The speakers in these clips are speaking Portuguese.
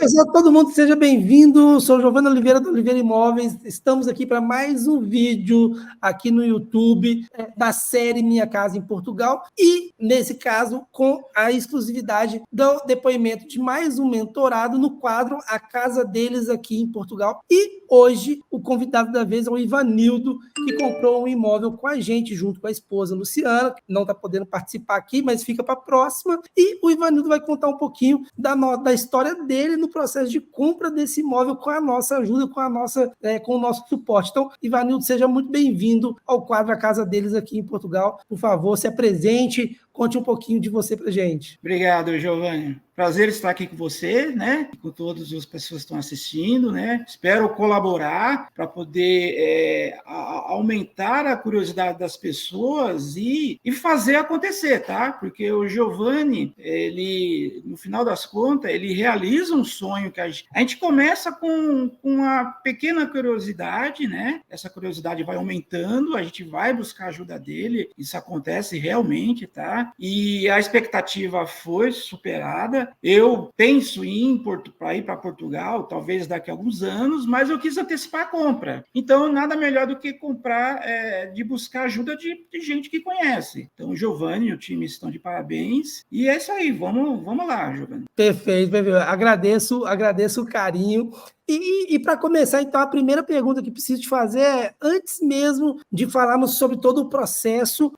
pessoal, todo mundo seja bem-vindo. Sou Giovanni Oliveira, do Oliveira Imóveis. Estamos aqui para mais um vídeo aqui no YouTube da série Minha Casa em Portugal e, nesse caso, com a exclusividade do depoimento de mais um mentorado no quadro A Casa Deles aqui em Portugal. E hoje o convidado da vez é o Ivanildo, que comprou um imóvel com a gente, junto com a esposa Luciana, que não está podendo participar aqui, mas fica para a próxima. E o Ivanildo vai contar um pouquinho da história dele no processo de compra desse imóvel com a nossa ajuda, com o nosso suporte. Então, Ivanildo, seja muito bem-vindo ao quadro A Casa Deles aqui em Portugal. Por favor, se apresente, conte um pouquinho de você para a gente. Obrigado, Giovanni. Prazer estar aqui com você, né? Com todas as pessoas que estão assistindo, né? Espero colaborar para poder aumentar a curiosidade das pessoas e fazer acontecer, tá? Porque o Giovanni, ele, no final das contas, ele realiza um sonho que a gente começa com uma pequena curiosidade, né? Essa curiosidade vai aumentando, a gente vai buscar a ajuda dele, isso acontece realmente, tá? E a expectativa foi superada. Eu penso em ir para Portugal, talvez daqui a alguns anos, mas eu quis antecipar a compra. Então, nada melhor do que comprar, de buscar ajuda de gente que conhece. Então, o Giovanni e o time estão de parabéns. E é isso aí, vamos lá, Giovanni. Perfeito. Agradeço o carinho. E para começar, então, a primeira pergunta que preciso te fazer é, antes mesmo de falarmos sobre todo o processo,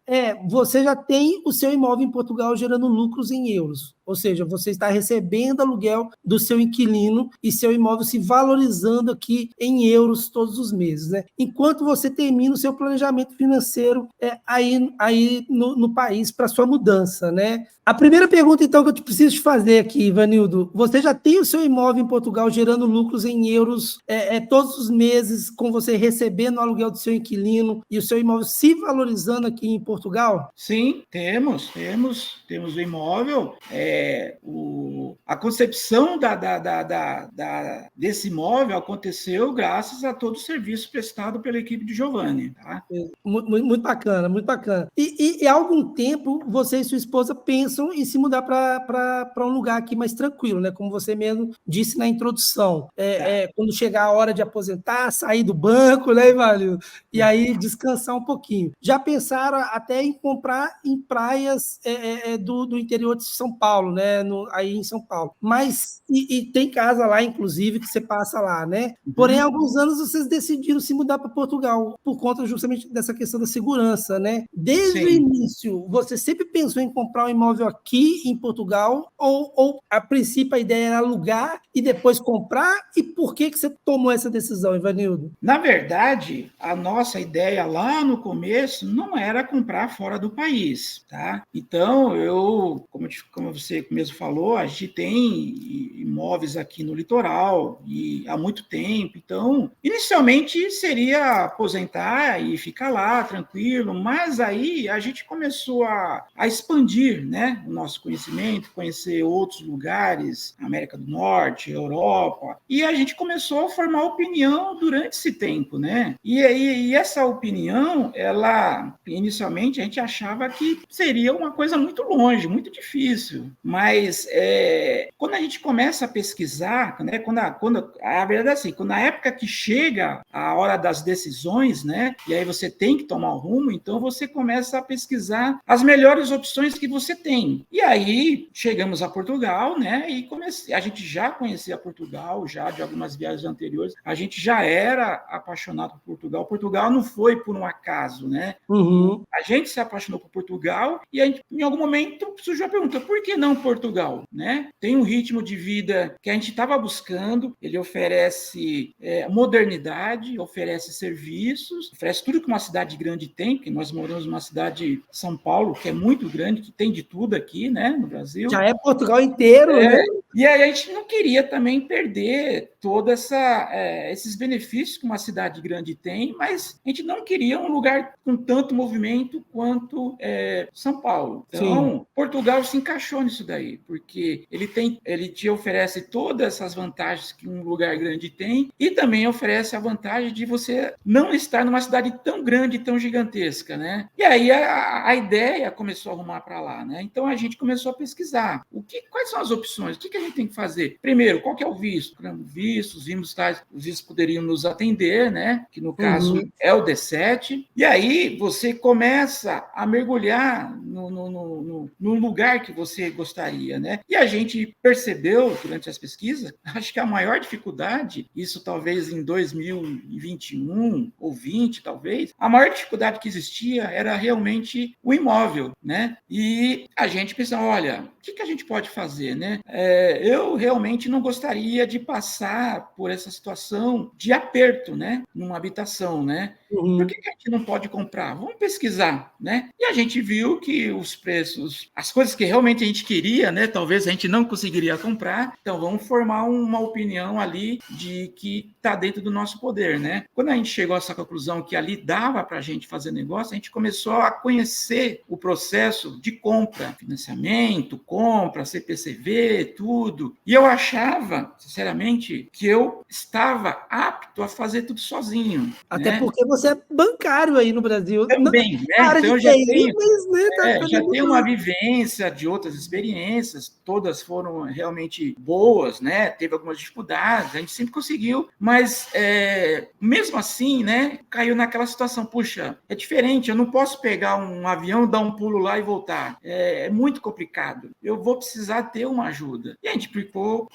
você já tem o seu imóvel em Portugal gerando lucros em euros, ou seja, você está recebendo aluguel do seu inquilino e seu imóvel se valorizando aqui em euros todos os meses, né? Enquanto você termina o seu planejamento financeiro aí no país para sua mudança, né? A primeira pergunta, então, que eu preciso te fazer aqui, Ivanildo, você já tem o seu imóvel em Portugal gerando lucros em euros todos os meses, com você recebendo o aluguel do seu inquilino e o seu imóvel se valorizando aqui em Portugal? Sim, temos o imóvel. A concepção desse imóvel aconteceu graças a todo o serviço prestado pela equipe de Giovanni. Tá? Muito bacana, muito bacana. E há algum tempo, você e sua esposa pensam em se mudar para um lugar aqui mais tranquilo, né? Como você mesmo disse na introdução. Quando chegar a hora de aposentar, sair do banco, né, Ivanildo? E aí descansar um pouquinho. Já pensaram até em comprar em praias do interior de São Paulo, né? Aí em São Paulo. Mas, e tem casa lá, inclusive, que você passa lá, né? Porém, há alguns anos vocês decidiram se mudar para Portugal, por conta justamente dessa questão da segurança, né? Desde o início, você sempre pensou em comprar um imóvel aqui em Portugal, ou a princípio a ideia era alugar e depois comprar? E por que você tomou essa decisão, Ivanildo? Na verdade, a nossa ideia lá no começo não era comprar fora do país, tá? Então, como você mesmo falou, a gente tem imóveis aqui no litoral e há muito tempo. Então, inicialmente seria aposentar e ficar lá tranquilo, mas aí a gente começou a expandir, né, o nosso conhecimento, conhecer outros lugares, América do Norte, Europa, e a gente começou a formar opinião durante esse tempo, né? E essa opinião, ela inicialmente a gente achava que seria uma coisa muito longe, muito difícil, mas quando a gente começa a pesquisar, né, a verdade é assim, quando na época que chega a hora das decisões, né, e aí você tem que tomar o rumo, então você começa a pesquisar as melhores opções que você tem. E aí chegamos a Portugal, né, e a gente já conhecia Portugal, já de algumas viagens anteriores, a gente já era apaixonado por Portugal. Portugal não foi por um acaso, né? Uhum. A gente se apaixonou por Portugal e a gente, em algum momento surgiu a pergunta, por que não Portugal, né? Tem um ritmo de vida que a gente estava buscando, ele oferece modernidade, oferece serviços, oferece tudo que uma cidade grande tem, porque nós moramos numa cidade, São Paulo, que é muito grande, que tem de tudo aqui, né, no Brasil. Já é Portugal inteiro, né? E aí a gente não queria também perder todos esses benefícios que uma cidade grande tem, mas a gente não queria um lugar com tanto movimento quanto São Paulo. Então, sim, Portugal se encaixou nisso daí, porque ele te oferece todas essas vantagens que um lugar grande tem e também oferece a vantagem de você não estar numa cidade tão grande, tão gigantesca, né? E aí a ideia começou a arrumar para lá, né? Então a gente começou a pesquisar quais são as opções, o que a gente tem que fazer? Primeiro, qual que é o visto? Vistos, vimos tais, os vistos poderiam nos atender, né? Que no caso é o D7. E aí você começa a mergulhar no lugar que você gostaria, né? E a gente percebeu durante as pesquisas, acho que a maior dificuldade, isso talvez em 2021 ou 20, talvez, a maior dificuldade que existia era realmente o imóvel, né? E a gente pensa, olha, o que a gente pode fazer, né? Eu realmente não gostaria de passar por essa situação de aperto, né? Numa habitação, né? Por que a gente não pode comprar? Vamos pesquisar, né? E a gente viu que os preços, as coisas que realmente a gente queria, né? Talvez a gente não conseguiria comprar. Então vamos formar uma opinião ali de que está dentro do nosso poder, né? Quando a gente chegou a essa conclusão que ali dava para a gente fazer negócio, a gente começou a conhecer o processo de compra, financiamento, compra, CPCV, tudo. E eu achava, sinceramente, que eu estava apto a fazer tudo sozinho. Até né? porque você é bancário aí no Brasil. Também, né? Na área Então de eu já TI, tenho, mas né, tá já dentro do tenho uma banco. vivência de outras experiências, todas foram realmente boas, né? Teve algumas dificuldades, a gente sempre conseguiu, mas mesmo assim, né? Caiu naquela situação, puxa, é diferente, eu não posso pegar um avião, dar um pulo lá e voltar. É muito complicado. Eu vou precisar ter uma ajuda. E a gente ficou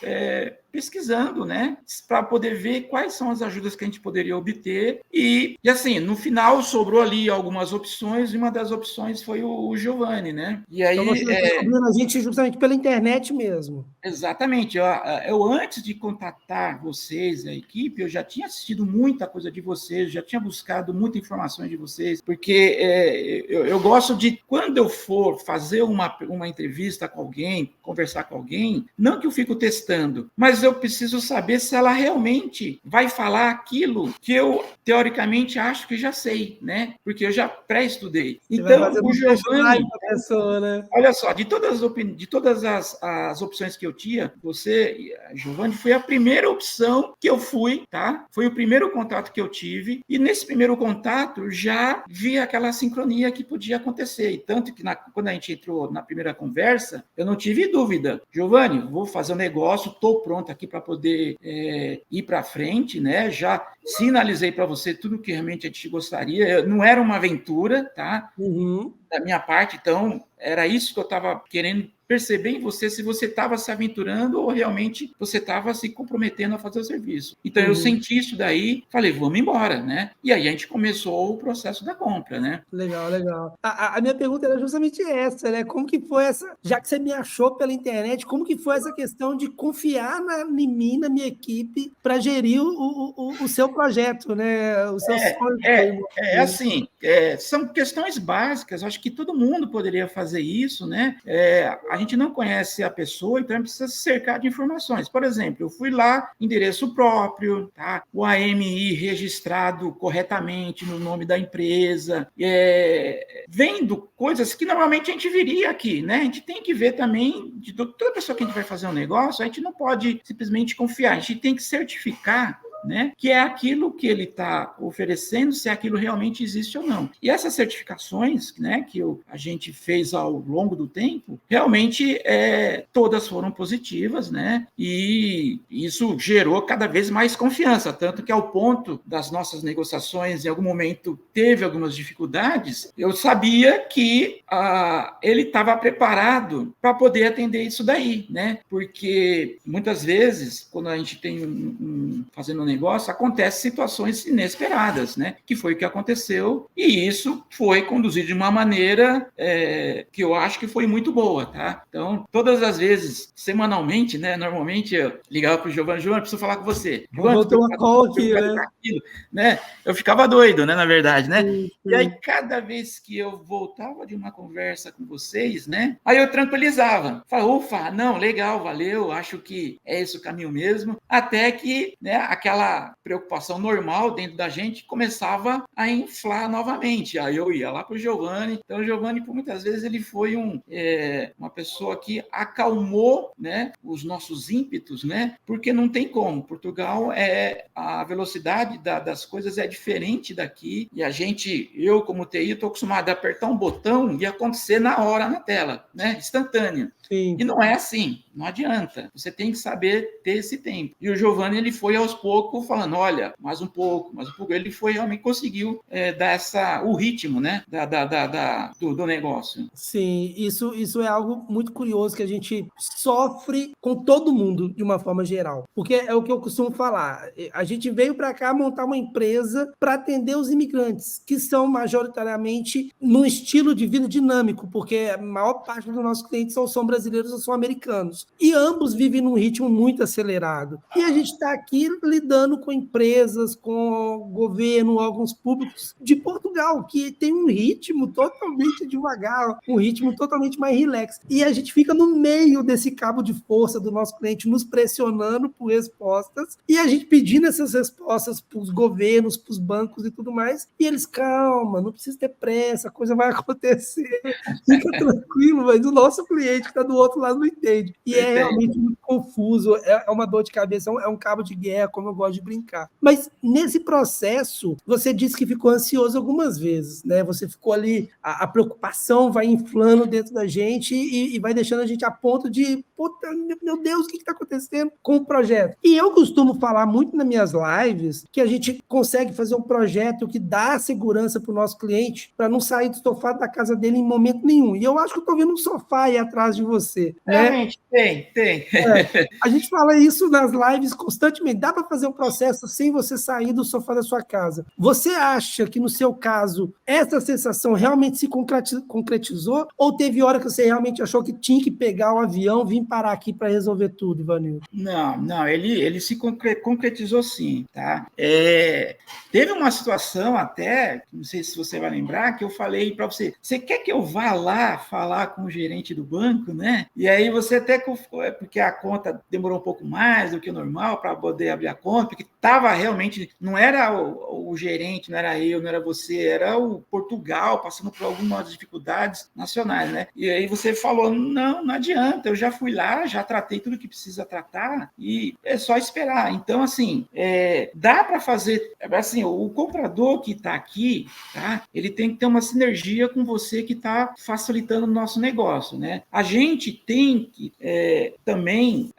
pesquisando, né, para poder ver quais são as ajudas que a gente poderia obter. E assim, no final sobrou ali algumas opções, e uma das opções foi o Giovanni, né? E Então aí, você descobriu a gente justamente pela internet mesmo. exatamente, eu antes de contatar vocês, a equipe, eu já tinha assistido muita coisa de vocês, já tinha buscado muita informação de vocês, porque eu gosto de, quando eu for fazer uma entrevista com alguém, conversar com alguém, não que eu fico testando, mas eu preciso saber se ela realmente vai falar aquilo que eu, teoricamente, acho que já sei, né? Porque eu já pré-estudei. Você vai Então, fazer o um test drive Giovanni, para a pessoa, né? olha só, de todas as opções que eu tinha, você, Giovanni, foi a primeira opção que eu fui, tá? Foi o primeiro contato que eu tive, e nesse primeiro contato já vi aquela sincronia que podia acontecer. E tanto que quando a gente entrou na primeira conversa, eu não tive dúvida. Giovanni, vou fazer um negócio, estou pronto aqui para poder ir para frente, né? Já sinalizei para você tudo que realmente a gente gostaria. Não era uma aventura, tá? Da minha parte, então, era isso que eu estava querendo perceber em você, se você estava se aventurando ou realmente você estava se comprometendo a fazer o serviço. Então, eu senti isso daí, falei, vamos embora, né? E aí a gente começou o processo da compra, né? Legal, legal. A minha pergunta era justamente essa, né? Como que foi essa, já que você me achou pela internet, como que foi essa questão de confiar em mim, na minha equipe, para gerir o seu projeto, né? O seu sonho de ter imóvel. Assim, são questões básicas, acho que todo mundo poderia fazer isso, né? A gente não conhece a pessoa, então a gente precisa se cercar de informações. Por exemplo, eu fui lá, endereço próprio, tá? O AMI registrado corretamente no nome da empresa, vendo coisas que normalmente a gente viria aqui, né? A gente tem que ver também, de toda pessoa que a gente vai fazer um negócio, a gente não pode simplesmente confiar, a gente tem que certificar, né, que é aquilo que ele está oferecendo, se aquilo realmente existe ou não. E essas certificações, né, que a gente fez ao longo do tempo, realmente todas foram positivas, né, e isso gerou cada vez mais confiança, tanto que ao ponto das nossas negociações, em algum momento teve algumas dificuldades, eu sabia que ele estava preparado para poder atender isso daí, né, porque muitas vezes, quando a gente tem fazendo negócio, acontecem situações inesperadas, né? Que foi o que aconteceu, e isso foi conduzido de uma maneira que eu acho que foi muito boa, tá? Então, todas as vezes, semanalmente, né? Normalmente eu ligava para o Giovanni, preciso falar com você. Giovanni, Vou ter uma call aqui, né? aquilo, né? Eu ficava doido, né? Na verdade, né? Sim. E aí, cada vez que eu voltava de uma conversa com vocês, né? Aí eu tranquilizava. Falava, ufa, não, legal, valeu, acho que é esse o caminho mesmo. Até que, né, aquela preocupação normal dentro da gente começava a inflar novamente. Aí eu ia lá para o Giovanni. Então, o Giovanni, por muitas vezes, ele foi uma pessoa que acalmou, né, os nossos ímpetos, né? Porque não tem como. Portugal, a velocidade das coisas é diferente daqui. E eu como TI, estou acostumado a apertar um botão e acontecer na hora na tela, né? Instantâneo. Sim. E não é assim, Não adianta. Você tem que saber ter esse tempo. E o Giovanni, ele foi aos poucos falando, olha, mais um pouco. Ele foi realmente conseguiu dar o ritmo, né, do negócio. Sim, isso é algo muito curioso que a gente sofre com todo mundo de uma forma geral. Porque é o que eu costumo falar. A gente veio para cá montar uma empresa para atender os imigrantes, que são majoritariamente num estilo de vida dinâmico, porque a maior parte dos nossos clientes são brasileiros ou são americanos. E ambos vivem num ritmo muito acelerado. E a gente está aqui lidando com empresas, com governo, órgãos públicos de Portugal, que tem um ritmo totalmente devagar, um ritmo totalmente mais relax. E a gente fica no meio desse cabo de força do nosso cliente, nos pressionando por respostas, e a gente pedindo essas respostas para os governos, para os bancos e tudo mais, e eles, calma, não precisa ter pressa, a coisa vai acontecer, fica tranquilo, mas o nosso cliente que está do outro lado não entende. E é realmente muito confuso, é uma dor de cabeça, é um cabo de guerra, como eu gosto de brincar. Mas nesse processo, você disse que ficou ansioso algumas vezes, né? Você ficou ali, a preocupação vai inflando dentro da gente e vai deixando a gente a ponto de, puta, meu Deus, o que está acontecendo com o projeto? E eu costumo falar muito nas minhas lives que a gente consegue fazer um projeto que dá segurança para o nosso cliente para não sair do sofá da casa dele em momento nenhum. E eu acho que eu estou vendo um sofá aí atrás de você, né? Realmente, tem. A gente fala isso nas lives constantemente. Dá para fazer um processo sem você sair do sofá da sua casa. Você acha que, no seu caso, essa sensação realmente se concretizou? Ou teve hora que você realmente achou que tinha que pegar o avião, vir parar aqui para resolver tudo, Ivanildo? Não, ele se concretizou sim, tá? Teve uma situação até, não sei se você vai lembrar, que eu falei para você, você quer que eu vá lá falar com o gerente do banco, né? E aí você até, porque a conta demorou um pouco mais do que o normal para poder abrir a conta, porque estava realmente, não era o gerente, não era eu, não era você, era o Portugal passando por algumas dificuldades nacionais, né? E aí você falou, não adianta, eu já fui lá, já tratei tudo que precisa tratar e é só esperar. Então, assim, dá para fazer, assim, o comprador que está aqui, tá? Ele tem que ter uma sinergia com você que está facilitando o nosso negócio, né? A gente tem que também,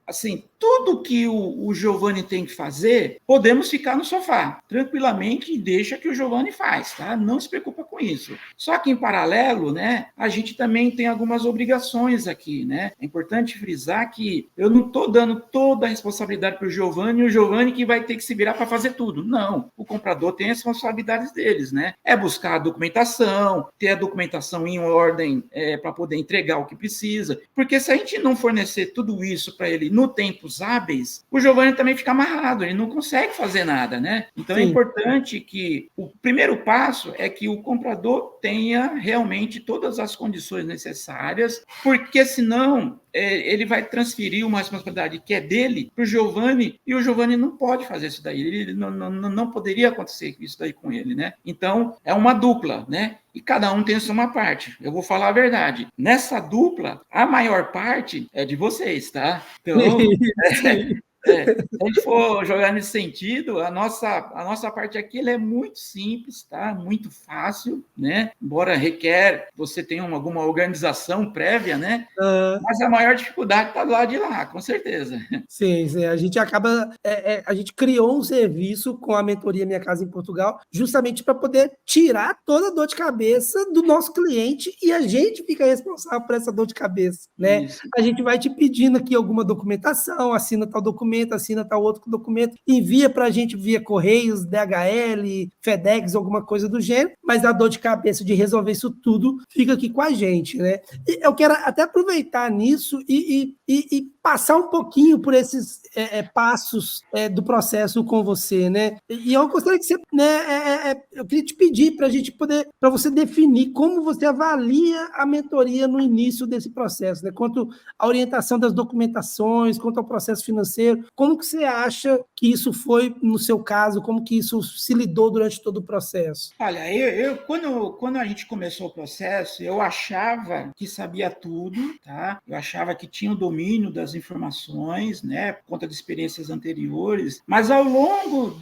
assim, tudo que o Giovanni tem que fazer, podemos ficar no sofá, tranquilamente, e deixa que o Giovanni faz, tá? Não se preocupa com isso. Só que, em paralelo, né, a gente também tem algumas obrigações aqui, né? É importante frisar que eu não estou dando toda a responsabilidade para o Giovanni, e o Giovanni que vai ter que se virar para fazer tudo. Não, o comprador tem as responsabilidades deles, né? É buscar a documentação, ter a documentação em ordem para poder entregar o que precisa, porque se a gente não fornecer tudo isso para ele no tempo hábeis, o Giovanni também fica amarrado, ele não consegue fazer nada, né? Então Sim. É importante que o primeiro passo é que o comprador tenha realmente todas as condições necessárias, porque senão ele vai transferir uma responsabilidade que é dele para o Giovanni, e o Giovanni não pode fazer isso daí, ele não poderia acontecer isso daí com ele, né? Então, é uma dupla, né? E cada um tem a sua parte. Eu vou falar a verdade. Nessa dupla, a maior parte é de vocês, tá? Então, se a gente for jogar nesse sentido, a nossa parte aqui ela é muito simples, tá? Muito fácil, né? Embora requer você tenha alguma organização prévia, né? Mas a maior dificuldade está do lado de lá, com certeza. Sim. A gente acaba... a gente criou um serviço com a mentoria Minha Casa em Portugal, justamente para poder tirar toda a dor de cabeça do nosso cliente, e a gente fica responsável por essa dor de cabeça, né? Isso. A gente vai te pedindo aqui alguma documentação, assina tal documento, assina tal outro documento, envia para a gente via Correios, DHL, FedEx, alguma coisa do gênero, mas a dor de cabeça de resolver isso tudo fica aqui com a gente, né? E eu quero até aproveitar nisso e passar um pouquinho por esses passos do processo com você, né? E eu gostaria que você, né, eu queria te pedir para você definir como você avalia a mentoria no início desse processo, né? Quanto à orientação das documentações, quanto ao processo financeiro, como que você acha que isso foi no seu caso, como que isso se lidou durante todo o processo? Olha, quando a gente começou o processo, eu achava que sabia tudo, tá? Eu achava que tinha o domínio das informações, né? Por conta de experiências anteriores, mas ao longo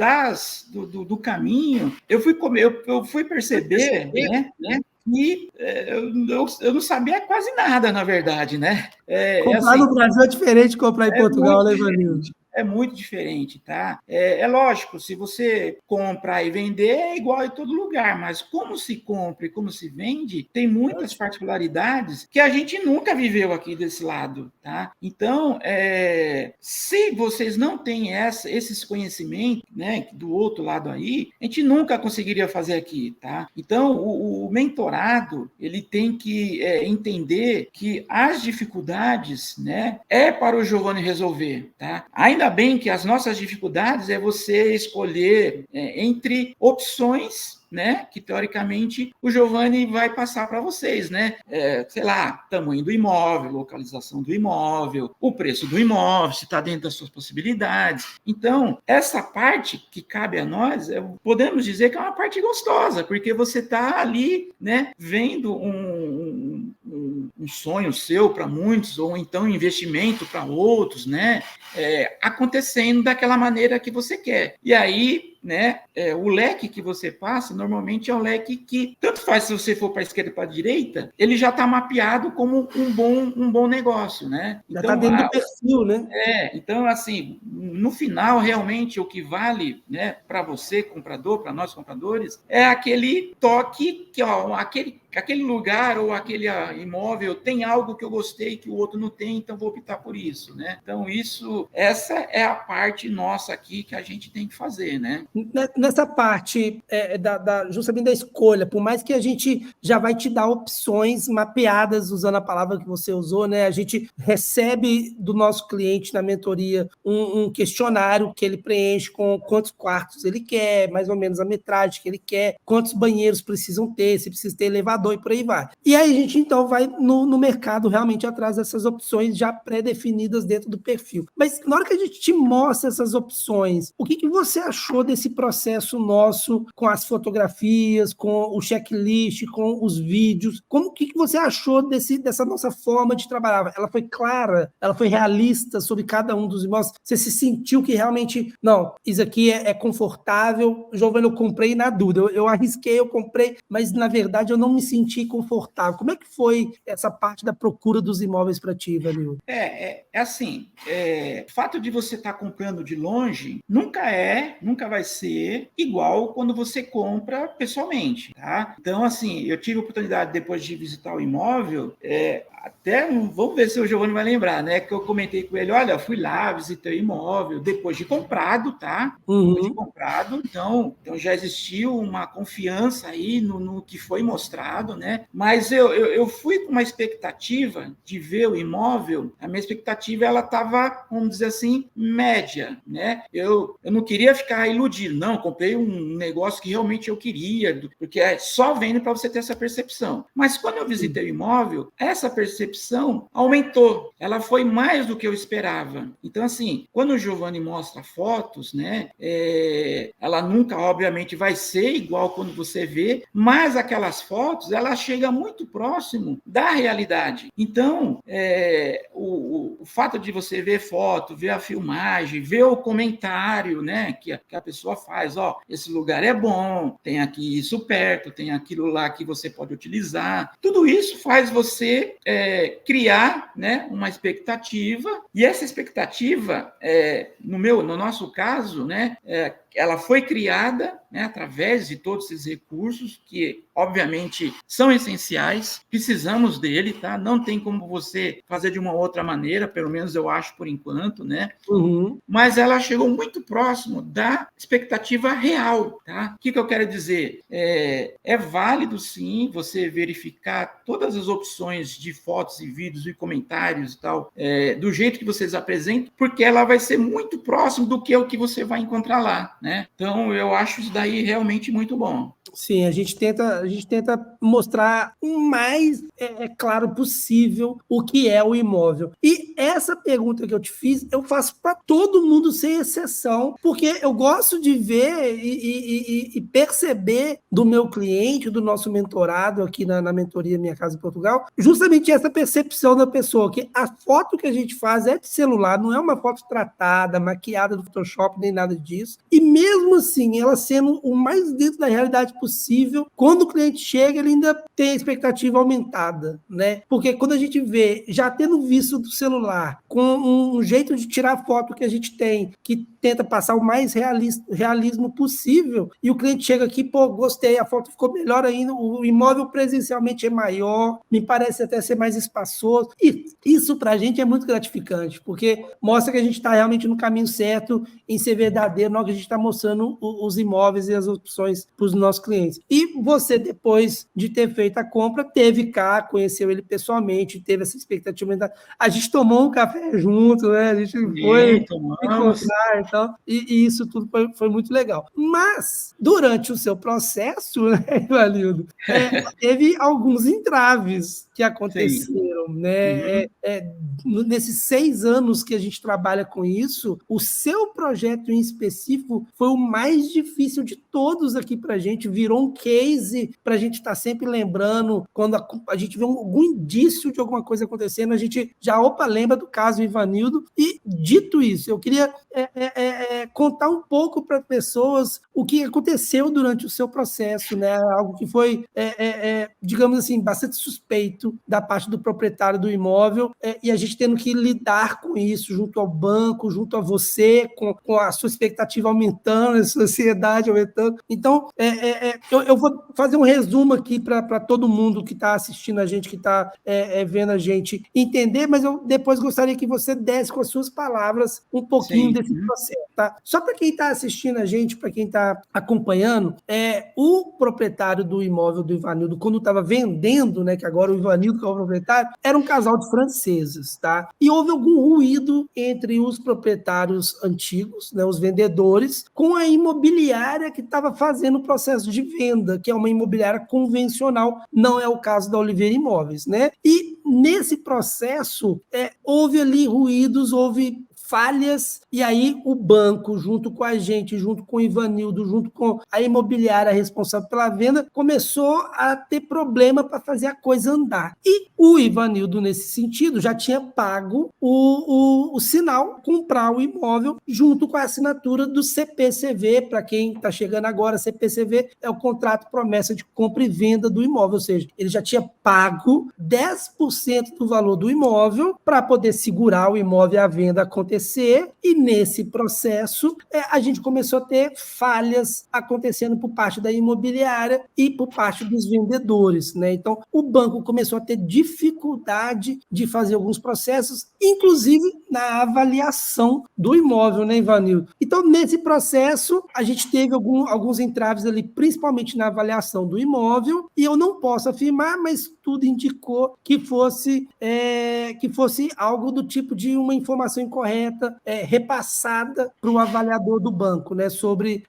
do caminho, eu fui perceber, né? aqui, eu não sabia quase nada, na verdade, né? Comprar no Brasil é diferente de comprar em Portugal, né, Ivanildo? É muito diferente, tá? É lógico, se você comprar e vender, é igual em todo lugar, mas como se compra e como se vende, tem muitas particularidades que a gente nunca viveu aqui desse lado, tá? Então, se vocês não têm esses conhecimentos, né, do outro lado aí, a gente nunca conseguiria fazer aqui, tá? Então, o mentorado, ele tem que entender que as dificuldades, né, é para o Giovanni resolver, tá? Ainda bem que as nossas dificuldades é você escolher entre opções, né, que teoricamente o Giovanni vai passar para vocês, né? Sei lá, tamanho do imóvel, localização do imóvel, o preço do imóvel, se está dentro das suas possibilidades. Então, essa parte que cabe a nós, podemos dizer que é uma parte gostosa, porque você está ali, né, vendo um sonho seu para muitos, ou então um investimento para outros, né? Acontecendo daquela maneira que você quer. E aí, né, o leque que você passa, normalmente é um leque que, tanto faz se você for para a esquerda ou para a direita, ele já está mapeado como um bom negócio, né? Já está dentro do perfil, né? Então, assim, no final, realmente, o que vale, né, para você, comprador, para nós, compradores, é aquele toque que, ó, aquele lugar ou aquele imóvel tem algo que eu gostei que o outro não tem, então vou optar por isso, né? Então, essa é a parte nossa aqui que a gente tem que fazer, né? Nessa parte justamente da escolha, por mais que a gente já vai te dar opções mapeadas, usando a palavra que você usou, né? A gente recebe do nosso cliente na mentoria um questionário que ele preenche com quantos quartos ele quer, mais ou menos a metragem que ele quer, quantos banheiros precisam ter, se precisa ter elevador e por aí vai. E aí a gente então vai no mercado realmente atrás dessas opções já pré-definidas dentro do perfil. Mas na hora que a gente te mostra essas opções, o que você achou desse processo nosso com as fotografias, com o checklist, com os vídeos? O que você achou dessa nossa forma de trabalhar? Ela foi clara? Ela foi realista sobre cada um dos imóveis? Você se sentiu que realmente, não, isso aqui é confortável? Giovanni, eu comprei na dúvida. Eu arrisquei, eu comprei, mas na verdade eu não me senti confortável. Como é que foi essa parte da procura dos imóveis para ti, Ivanildo? Assim, o fato de você estar comprando de longe nunca vai ser igual quando você compra pessoalmente, tá? Então, assim, eu tive a oportunidade depois de visitar o imóvel, até, vamos ver se o Giovanni vai lembrar, né? Que eu comentei com ele, olha, eu fui lá, visitei o imóvel, depois de comprado, tá? Depois de comprado, então já existiu uma confiança aí no que foi mostrado, né? Mas eu fui com uma expectativa de ver o imóvel, a minha expectativa, ela estava, vamos dizer assim, média, né? Eu não queria ficar iludido, não, comprei um negócio que realmente eu queria, porque é só vendo para você ter essa percepção. Mas quando eu visitei o imóvel, essa percepção aumentou, ela foi mais do que eu esperava. Então, assim, quando o Giovanni mostra fotos, né, ela nunca, obviamente, vai ser igual quando você vê, mas aquelas fotos, ela chega muito próximo da realidade. Então, o fato de você ver foto, ver a filmagem, ver o comentário, né, que a pessoa faz, ó, esse lugar é bom, tem aqui isso perto, tem aquilo lá que você pode utilizar. Tudo isso faz você criar, né, uma expectativa, e essa expectativa, no nosso caso, né, ela foi criada, né, através de todos esses recursos que, obviamente, são essenciais, precisamos dele, tá? Não tem como você fazer de uma outra maneira, pelo menos eu acho por enquanto, né? Mas ela chegou muito próximo da expectativa real, tá? O que eu quero dizer? É válido, sim, você verificar todas as opções de fotos e vídeos e comentários e tal, do jeito que vocês apresentam, porque ela vai ser muito próximo do que é o que você vai encontrar lá, né? Então, eu acho isso daí realmente muito bom. Sim, a gente tenta mostrar o mais claro possível o que é o imóvel. E essa pergunta que eu te fiz, eu faço para todo mundo, sem exceção, porque eu gosto de ver e perceber do meu cliente, do nosso mentorado aqui na mentoria Minha Casa em Portugal, justamente essa percepção da pessoa, que a foto que a gente faz é de celular, não é uma foto tratada, maquiada do Photoshop, nem nada disso. E mesmo assim, ela sendo o mais dentro da realidade possível, quando o cliente chega, ele ainda tem a expectativa aumentada, né? Porque quando a gente vê, já tendo visto do celular, com um jeito de tirar foto que a gente tem, que tenta passar o mais realismo possível, e o cliente chega aqui, pô, gostei, a foto ficou melhor ainda, o imóvel presencialmente é maior, me parece até ser mais espaçoso, e isso para a gente é muito gratificante, porque mostra que a gente está realmente no caminho certo em ser verdadeiro, na hora que a gente está mostrando os imóveis e as opções para os nossos clientes. E você, depois de ter feito a compra, teve cá, conheceu ele pessoalmente, teve essa expectativa, a gente tomou um café junto, né? A gente foi encontrar, então, e isso tudo foi muito legal. Mas, durante o seu processo, né, Ivanildo, teve alguns entraves que aconteceram, Sim. Né? Nesses 6 anos que a gente trabalha com isso, o seu projeto em específico foi o mais difícil de todos aqui para a gente, virou um case para a gente estar sempre lembrando, quando a gente vê algum indício de alguma coisa acontecendo, a gente já, lembra do caso Ivanildo. E, dito isso, eu queria contar um pouco para as pessoas o que aconteceu durante o seu processo, né? Algo que foi, digamos assim, bastante suspeito da parte do proprietário do imóvel, e a gente tendo que lidar com isso junto ao banco, junto a você, com a sua expectativa aumentando, a sua ansiedade aumentando. Então, eu vou fazer um resumo aqui para todo mundo que está assistindo a gente, que está vendo a gente entender, mas eu depois gostaria que você desse com as suas palavras um pouquinho desse processo, tá? Só para quem está assistindo a gente, para quem está acompanhando, o proprietário do imóvel do Ivanildo, quando estava vendendo, né, que agora o Ivanildo, que é o proprietário, era um casal de franceses, tá? E houve algum ruído entre os proprietários antigos, né, os vendedores, com a imobiliária que estava fazendo o processo de venda, que é uma imobiliária convencional, não é o caso da Oliveira Imóveis, né? E nesse processo, houve ali ruídos, houve falhas, e aí o banco, junto com a gente, junto com o Ivanildo, junto com a imobiliária responsável pela venda, começou a ter problema para fazer a coisa andar. E o Ivanildo, nesse sentido, já tinha pago o sinal, comprar o imóvel, junto com a assinatura do CPCV. Para quem está chegando agora, CPCV é o contrato promessa de compra e venda do imóvel, ou seja, ele já tinha pago 10% do valor do imóvel para poder segurar o imóvel à venda acontecer, e nesse processo a gente começou a ter falhas acontecendo por parte da imobiliária e por parte dos vendedores, né? Então, o banco começou a ter dificuldade de fazer alguns processos, inclusive na avaliação do imóvel, né, Ivanildo? Então, nesse processo, a gente teve alguns entraves ali, principalmente na avaliação do imóvel, e eu não posso afirmar, mas tudo indicou que fosse algo do tipo de uma informação incorreta, repassada para o avaliador do banco, né, sobre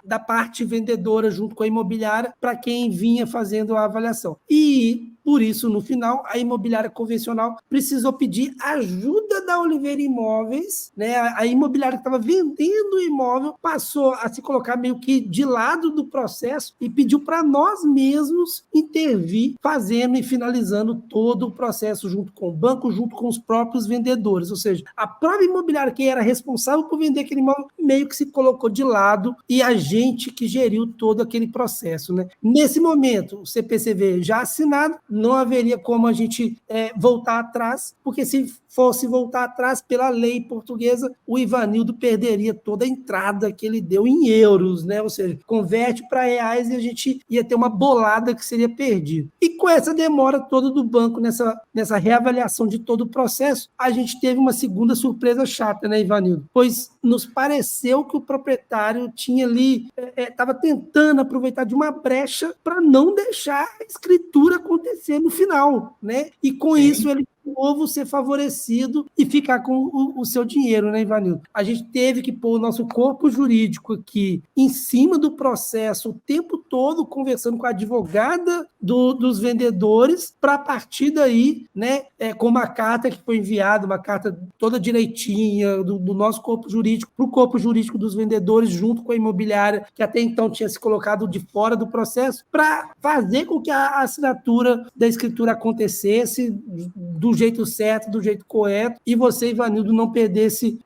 da parte vendedora junto com a imobiliária para quem vinha fazendo a avaliação. E por isso, no final, a imobiliária convencional precisou pedir ajuda da Oliveira Imóveis, né? A imobiliária que estava vendendo o imóvel passou a se colocar meio que de lado do processo e pediu para nós mesmos intervir, fazendo e finalizando todo o processo junto com o banco, junto com os próprios vendedores. Ou seja, a própria imobiliária que era responsável por vender aquele imóvel meio que se colocou de lado, e a gente que geriu todo aquele processo, né? Nesse momento, o CPCV já assinado, não haveria como a gente voltar atrás, porque se fosse voltar atrás pela lei portuguesa, o Ivanildo perderia toda a entrada que ele deu em euros, né? Ou seja, converte para reais e a gente ia ter uma bolada que seria perdida. E com essa demora toda do banco nessa reavaliação de todo o processo, a gente teve uma segunda surpresa chata, né, Ivanildo? Pois nos pareceu que o proprietário tinha ali, estava tentando aproveitar de uma brecha para não deixar a escritura acontecer no final, né? E com isso ele novo ser favorecido e ficar com o seu dinheiro, né, Ivanildo? A gente teve que pôr o nosso corpo jurídico aqui em cima do processo o tempo todo, conversando com a advogada dos vendedores, para a partir daí, né, com uma carta que foi enviada, uma carta toda direitinha do nosso corpo jurídico para o corpo jurídico dos vendedores, junto com a imobiliária, que até então tinha se colocado de fora do processo, para fazer com que a assinatura da escritura acontecesse do do jeito certo, do jeito correto, e você, Ivanildo, não perdesse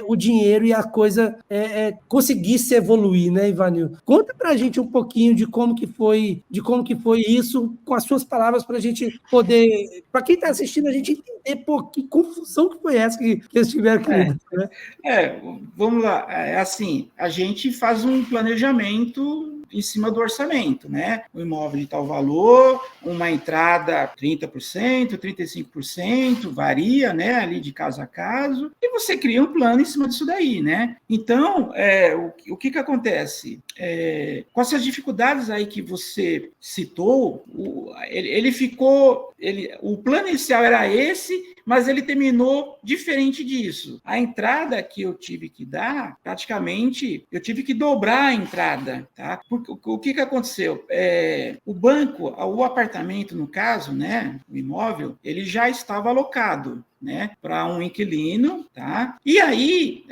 o dinheiro e a coisa conseguisse evoluir, né, Ivanildo? Conta pra gente um pouquinho de como que foi isso, com as suas palavras, para a gente poder, para quem está assistindo, a gente entender, pô, que confusão que foi essa que eles tiveram que lidar, né? Vamos lá, assim, a gente faz um planejamento em cima do orçamento, né? O imóvel de tal valor, uma entrada 30%, 35%, varia, né? Ali de caso a caso, e você cria um plano em cima disso daí, né? Então, o que acontece? Com essas dificuldades aí que você citou, o plano inicial era esse, mas ele terminou diferente disso. A entrada que eu tive que dar, praticamente, eu tive que dobrar a entrada, tá? Porque o que aconteceu? O banco, o apartamento, no caso, né, o imóvel, ele já estava alocado, né, para um inquilino, tá? E aí,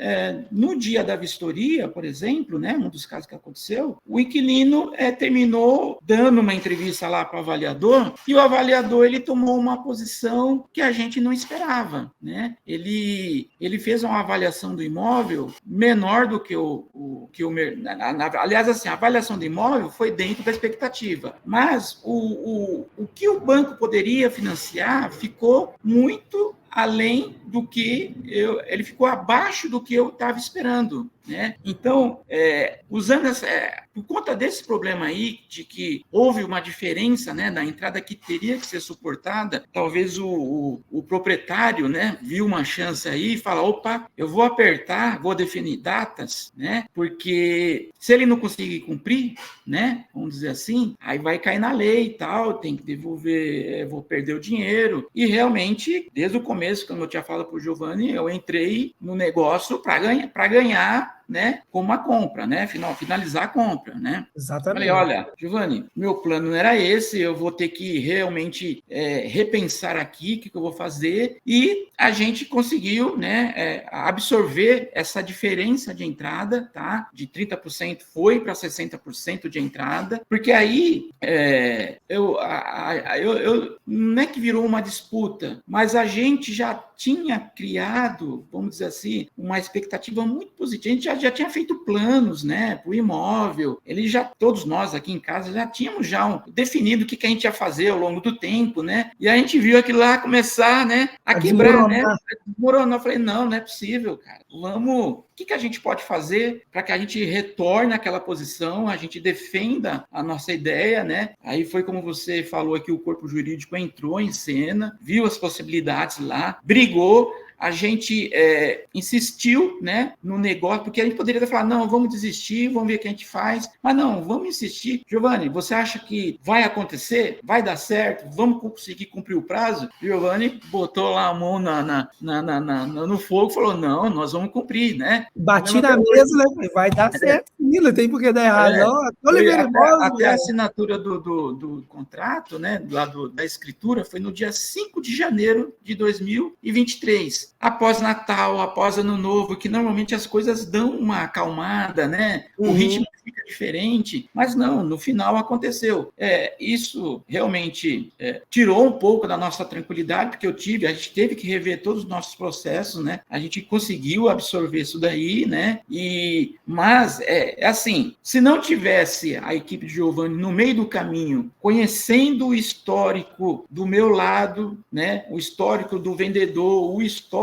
no dia da vistoria, por exemplo, né, um dos casos que aconteceu, o inquilino terminou dando uma entrevista lá para o avaliador, e o avaliador ele tomou uma posição que a gente não esperava, né? Ele fez uma avaliação do imóvel menor do que aliás, assim, a avaliação do imóvel foi dentro da expectativa, mas o que o banco poderia financiar ficou muito além do que ele ficou abaixo do que eu estava esperando, né? Então, por conta desse problema aí, de que houve uma diferença, né, na entrada que teria que ser suportada, talvez o proprietário, né, viu uma chance aí e fala, opa, eu vou apertar, vou definir datas, né, porque se ele não conseguir cumprir, né, vamos dizer assim, aí vai cair na lei e tal, tem que devolver, vou perder o dinheiro, e realmente, desde o começo, como eu tinha falado para o Giovanni, eu entrei no negócio para ganhar, né, com uma compra, né, finalizar a compra, né. Exatamente. Falei, olha, Giovanni, meu plano não era esse, eu vou ter que realmente repensar aqui o que eu vou fazer, e a gente conseguiu, né, absorver essa diferença de entrada, tá, de 30% foi para 60% de entrada, porque aí não é que virou uma disputa, mas a gente já tinha criado, vamos dizer assim, uma expectativa muito positiva. A gente já tinha feito planos, né, para o imóvel. Todos nós aqui em casa já tínhamos definido o que a gente ia fazer ao longo do tempo, né? E a gente viu aquilo lá começar, né, a quebrar, né? Desmoronar. Eu falei, não é possível, cara. O que a gente pode fazer para que a gente retorne àquela posição, a gente defenda a nossa ideia, né? Aí foi como você falou aqui, o corpo jurídico entrou em cena, viu as possibilidades lá, brigou, a gente insistiu, né, no negócio, porque a gente poderia ter falado, não, vamos desistir, vamos ver o que a gente faz, mas não, vamos insistir. Giovanni, você acha que vai acontecer? Vai dar certo? Vamos conseguir cumprir o prazo? Giovanni botou lá a mão no fogo e falou, não, nós vamos cumprir, né? Bati na mesa, né? Vai dar certo, não tem por que dar errado, não. Até a assinatura do contrato, né, lá da escritura, foi no dia 5 de janeiro de 2023. Após Natal, após Ano Novo, que normalmente as coisas dão uma acalmada, né? O ritmo fica diferente, mas não, no final aconteceu. Isso realmente tirou um pouco da nossa tranquilidade, porque a gente teve que rever todos os nossos processos, né? A gente conseguiu absorver isso daí, né? Mas, assim, se não tivesse a equipe de Giovanni no meio do caminho, conhecendo o histórico do meu lado, né? O histórico do vendedor, o histórico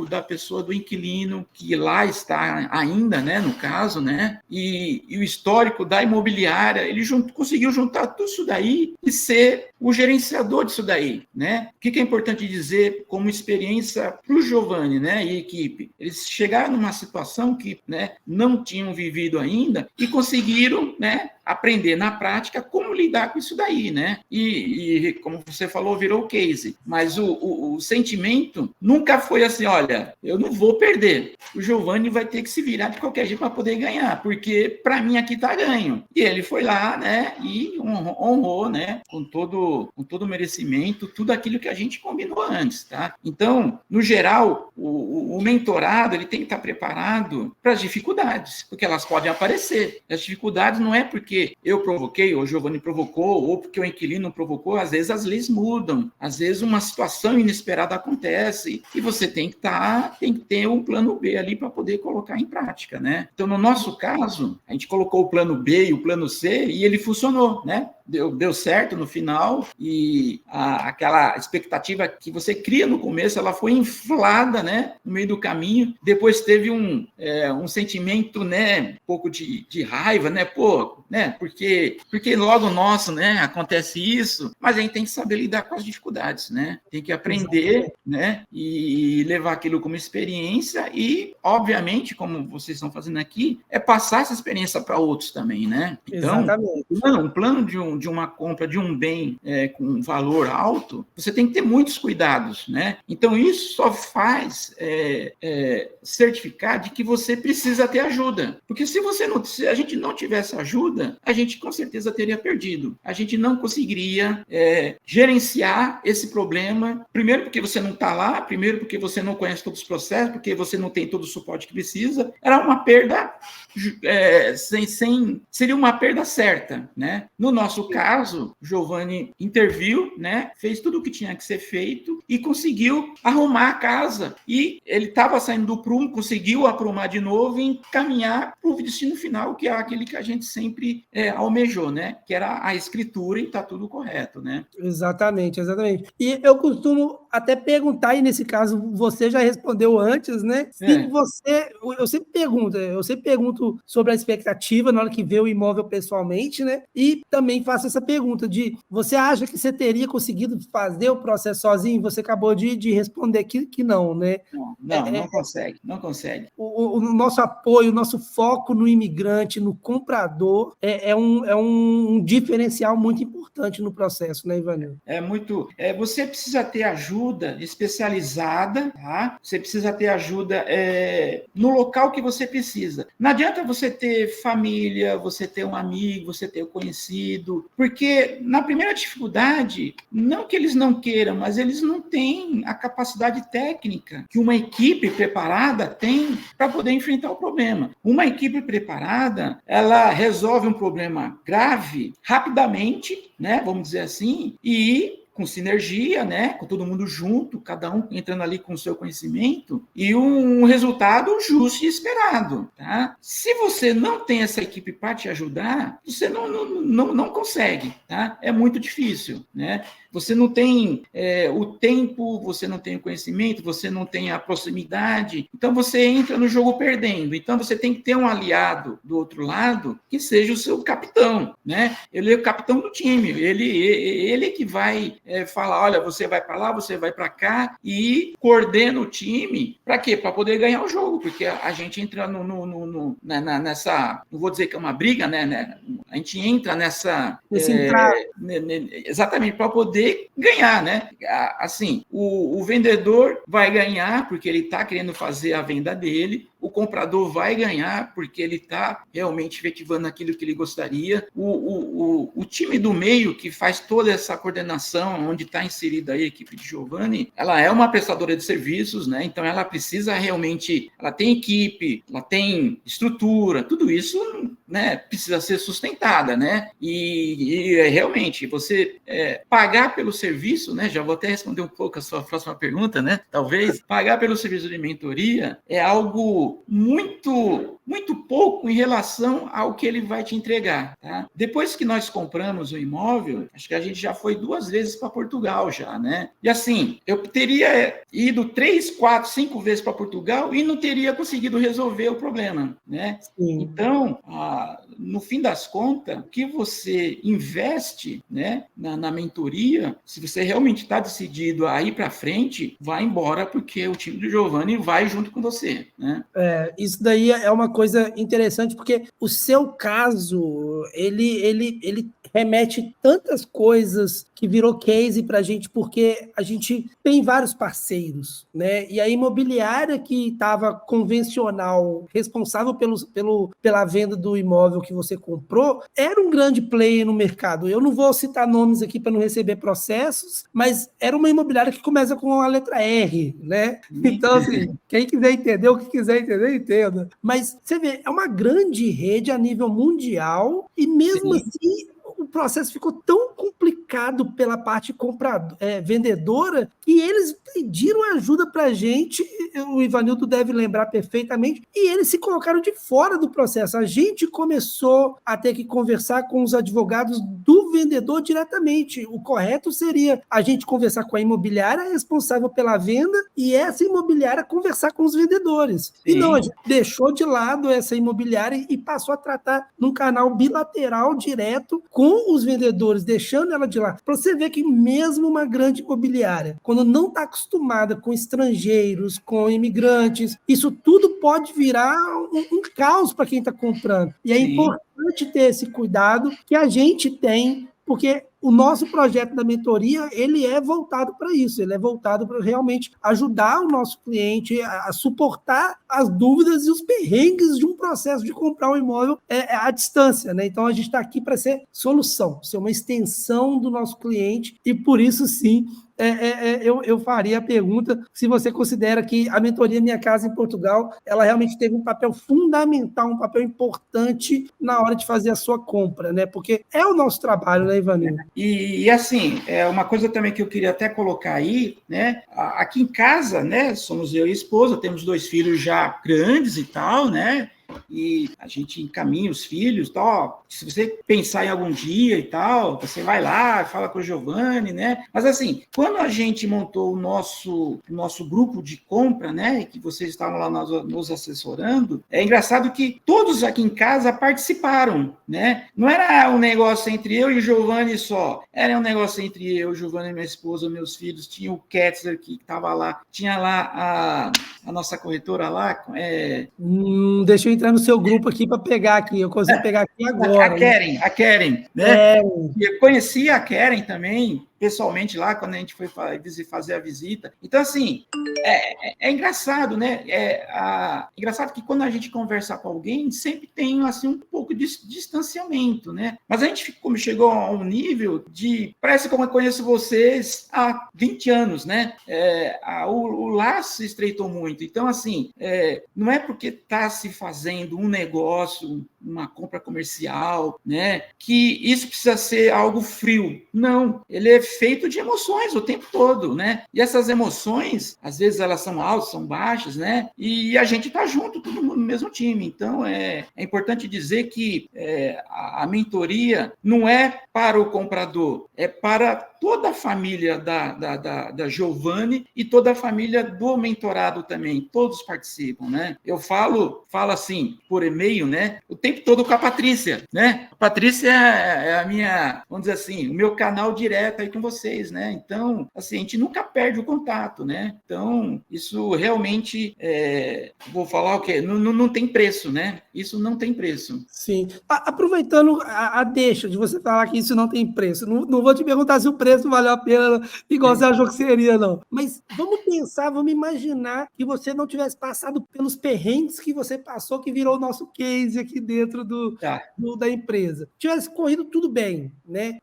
da pessoa, do inquilino, que lá está ainda, né, no caso, né, e o histórico da imobiliária, ele conseguiu juntar tudo isso daí e ser o gerenciador disso daí, né? O que é importante dizer como experiência para o Giovanni, né, e equipe? Eles chegaram numa situação que, né, não tinham vivido ainda e conseguiram, né, aprender na prática como lidar com isso daí, né? E como você falou, virou case. Mas o sentimento nunca foi assim, olha, eu não vou perder. O Giovanni vai ter que se virar de qualquer jeito para poder ganhar, porque para mim aqui tá ganho. E ele foi lá, né, e honrou, né, com todo o merecimento, tudo aquilo que a gente combinou antes, tá? Então, no geral, o mentorado, ele tem que estar preparado para as dificuldades, porque elas podem aparecer. As dificuldades não é porque porque eu provoquei, ou o Giovanni provocou, ou porque o inquilino provocou, às vezes as leis mudam, às vezes uma situação inesperada acontece, e você tem que ter um plano B ali para poder colocar em prática, né? Então, no nosso caso, a gente colocou o plano B e o plano C, e ele funcionou, né? Deu certo no final, e aquela expectativa que você cria no começo, ela foi inflada, né, no meio do caminho. Depois teve um sentimento, né, um pouco de raiva, né, né, porque logo nosso, né, acontece isso, mas a gente tem que saber lidar com as dificuldades, né, tem que aprender, né, e levar aquilo como experiência e, obviamente, como vocês estão fazendo aqui, passar essa experiência para outros também, né. Então, um plano de uma compra de um bem com valor alto, você tem que ter muitos cuidados, né? Então, isso só faz certificar de que você precisa ter ajuda. Porque se a gente não tivesse ajuda, a gente com certeza teria perdido. A gente não conseguiria gerenciar esse problema, primeiro porque você não está lá, primeiro porque você não conhece todos os processos, porque você não tem todo o suporte que precisa. Era uma perda seria uma perda certa, né? No nosso caso, o Giovanni interviu, né? Fez tudo o que tinha que ser feito e conseguiu arrumar a casa. E ele estava saindo do prumo, conseguiu aprumar de novo e encaminhar para o destino final, que é aquele que a gente sempre almejou, né? Que era a escritura e está tudo correto, né? Exatamente. E eu costumo até perguntar, e nesse caso você já respondeu antes, né? Eu sempre pergunto sobre a expectativa na hora que vê o imóvel pessoalmente, né? E também faço essa pergunta de, você acha que você teria conseguido fazer o processo sozinho? Você acabou de responder que não, né? Não consegue. O nosso apoio, o nosso foco no imigrante, no comprador, é um diferencial muito importante no processo, né, Ivanildo? Você precisa ter ajuda especializada, tá? Você precisa ter ajuda no local que você precisa. Não adianta você ter família, você ter um amigo, você ter um conhecido, porque na primeira dificuldade, não que eles não queiram, mas eles não têm a capacidade técnica que uma equipe preparada tem para poder enfrentar o problema. Uma equipe preparada, ela resolve um problema grave rapidamente, né? Vamos dizer assim, e com sinergia, né, com todo mundo junto, cada um entrando ali com o seu conhecimento, e um resultado justo e esperado. Tá? Se você não tem essa equipe para te ajudar, você não consegue. Tá? É muito difícil. Né? Você não tem o tempo, você não tem o conhecimento, você não tem a proximidade, então você entra no jogo perdendo. Então você tem que ter um aliado do outro lado que seja o seu capitão. Né? Ele é o capitão do time, ele que vai falar, olha, você vai para lá, você vai para cá, e coordena o time. Para quê? Para poder ganhar o jogo, porque a gente entra nessa, não vou dizer que é uma briga, né? A gente entra nessa... exatamente, para poder ganhar, né? Assim, o vendedor vai ganhar porque ele está querendo fazer a venda dele, o comprador vai ganhar porque ele está realmente efetivando aquilo que ele gostaria. O time do meio, que faz toda essa coordenação, onde está inserida a equipe de Giovanni, ela é uma prestadora de serviços, né? Então ela precisa realmente, ela tem equipe, ela tem estrutura, tudo isso, né, precisa ser sustentada, né? E realmente, você pagar pelo serviço, né? Já vou até responder um pouco a sua próxima pergunta, né? Talvez, pagar pelo serviço de mentoria é algo muito, muito pouco em relação ao que ele vai te entregar. Tá? Depois que nós compramos o imóvel, acho que a gente já foi 2 vezes para Portugal já, né? E assim, eu teria ido 3, 4, 5 vezes para Portugal e não teria conseguido resolver o problema, né? Sim. Então, no fim das contas, o que você investe, né, na mentoria, se você realmente está decidido a ir para frente, vai embora, porque o time do Giovanni vai junto com você, né? Isso daí é uma coisa interessante, porque o seu caso, ele remete tantas coisas que virou case para a gente, porque a gente tem vários parceiros, né? E a imobiliária que estava convencional, responsável pela venda do imóvel que você comprou, era um grande player no mercado. Eu não vou citar nomes aqui para não receber processos, mas era uma imobiliária que começa com a letra R, né? Então, assim, quem quiser entender, o que quiser entender, entenda. Mas você vê, é uma grande rede a nível mundial e mesmo Sim. assim o processo ficou tão complicado pela parte vendedora que eles pediram ajuda para a gente, o Ivanildo deve lembrar perfeitamente, e eles se colocaram de fora do processo. A gente começou a ter que conversar com os advogados do vendedor diretamente. O correto seria a gente conversar com a imobiliária responsável pela venda e essa imobiliária conversar com os vendedores. Sim. E não, a gente deixou de lado essa imobiliária e passou a tratar num canal bilateral direto com os vendedores, deixando ela de lado. Para você ver que mesmo uma grande imobiliária, quando não está acostumada com estrangeiros, com imigrantes, isso tudo pode virar um caos para quem está comprando. E é importante ter esse cuidado que a gente tem, porque o nosso projeto da mentoria, ele é voltado para isso, ele é voltado para realmente ajudar o nosso cliente a suportar as dúvidas e os perrengues de um processo de comprar um imóvel à distância, né? Então, a gente está aqui para ser solução, ser uma extensão do nosso cliente e, por isso, sim, eu faria a pergunta se você considera que a mentoria Minha Casa em Portugal, ela realmente teve um papel fundamental, um papel importante na hora de fazer a sua compra, né? Porque é o nosso trabalho, né, Ivanildo? E assim, uma coisa também que eu queria até colocar aí, né? Aqui em casa, né? Somos eu e a esposa, temos 2 filhos já grandes e tal, né? E a gente encaminha os filhos, tal. Se você pensar em algum dia e tal, você vai lá, fala com o Giovanni, né? Mas assim, quando a gente montou o nosso grupo de compra, né? Que vocês estavam lá nos assessorando, é engraçado que todos aqui em casa participaram, né? Não era um negócio entre eu e o Giovanni só, era um negócio entre eu, o Giovanni, minha esposa, meus filhos, tinha o Ketzler que estava lá, tinha lá a nossa corretora lá. Deixa eu entrar no seu grupo aqui para pegar aqui. Eu consigo pegar aqui agora. A Keren, né? Eu conheci a Keren também, pessoalmente lá, quando a gente foi fazer a visita. Então, assim, é engraçado, né? Engraçado que quando a gente conversa com alguém, sempre tem, assim, um pouco de distanciamento, né? Mas a gente chegou a um nível de... Parece como eu conheço vocês há 20 anos, né? O laço se estreitou muito. Então, assim, não é porque está se fazendo um negócio, uma compra comercial, né? Que isso precisa ser algo frio. Não, ele é feito de emoções o tempo todo, né? E essas emoções, às vezes elas são altas, são baixas, né? E a gente tá junto, todo mundo no mesmo time. Então, é importante dizer que a mentoria não é para o comprador, é para toda a família da Giovanni e toda a família do mentorado também. Todos participam, né? Eu falo assim, por e-mail, né? O tempo todo com a Patrícia, né? A Patrícia é a minha, vamos dizer assim, o meu canal direto aí com vocês, né? Então, assim, a gente nunca perde o contato, né? Então, isso realmente, vou falar o quê? Não tem preço, né? Isso não tem preço. Sim. Aproveitando a deixa de você falar que isso não tem preço, não vou te perguntar se o preço valeu a pena, igual você achou que seria, não. Mas vamos pensar, vamos imaginar que você não tivesse passado pelos perrengues que você passou, que virou o nosso case aqui dentro da empresa. Tivesse corrido tudo bem, né?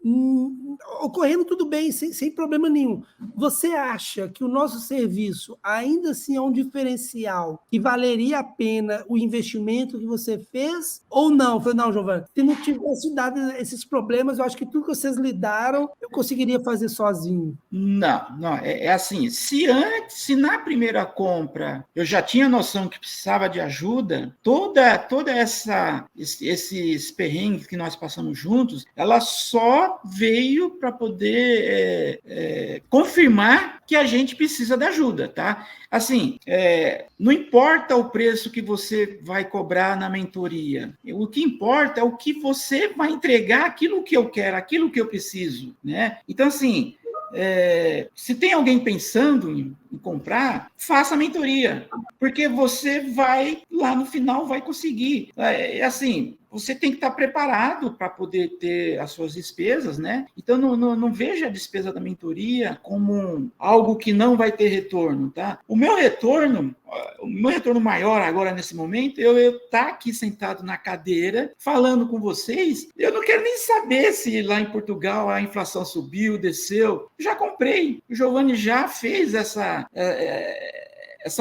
Ocorrendo tudo bem, sem problema nenhum. Você acha que o nosso serviço ainda assim é um diferencial que valeria a pena o investimento que você fez ou não? Eu falei, não, Giovanni, se não tivesse dado esses problemas, eu acho que tudo que vocês lidaram, eu conseguiria fazer sozinho. Não, é assim, se na primeira compra eu já tinha noção que precisava de ajuda, toda esses perrengues que nós passamos juntos, ela só veio para poder confirmar que a gente precisa de ajuda, tá? Assim, não importa o preço que você vai cobrar na mentoria, o que importa é o que você vai entregar, aquilo que eu quero, aquilo que eu preciso, né? Então, assim, se tem alguém pensando em comprar, faça a mentoria, porque você vai, lá no final, vai conseguir. Assim, você tem que estar preparado para poder ter as suas despesas, né? Então, não veja a despesa da mentoria como algo que não vai ter retorno, tá? O meu retorno maior agora, nesse momento, eu estar aqui sentado na cadeira, falando com vocês, eu não quero nem saber se lá em Portugal a inflação subiu, desceu. Já comprei. O Giovanni já fez essa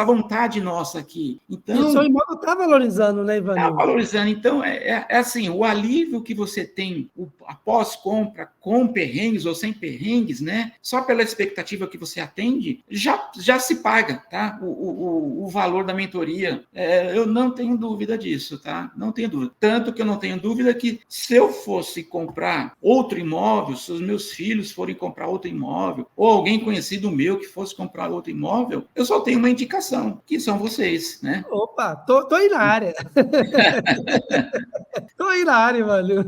vontade nossa aqui. Então, E o seu imóvel está valorizando, né, Ivanildo? Está valorizando. Então, assim, o alívio que você tem após compra, com perrengues ou sem perrengues, né? Só pela expectativa que você atende, já se paga, tá? O valor da mentoria. Eu não tenho dúvida disso, tá? Não tenho dúvida. Tanto que eu não tenho dúvida que se eu fosse comprar outro imóvel, se os meus filhos forem comprar outro imóvel, ou alguém conhecido meu que fosse comprar outro imóvel, eu só tenho uma indicação, que são vocês, né? Opa, tô aí na área. Tô aí na área, mano.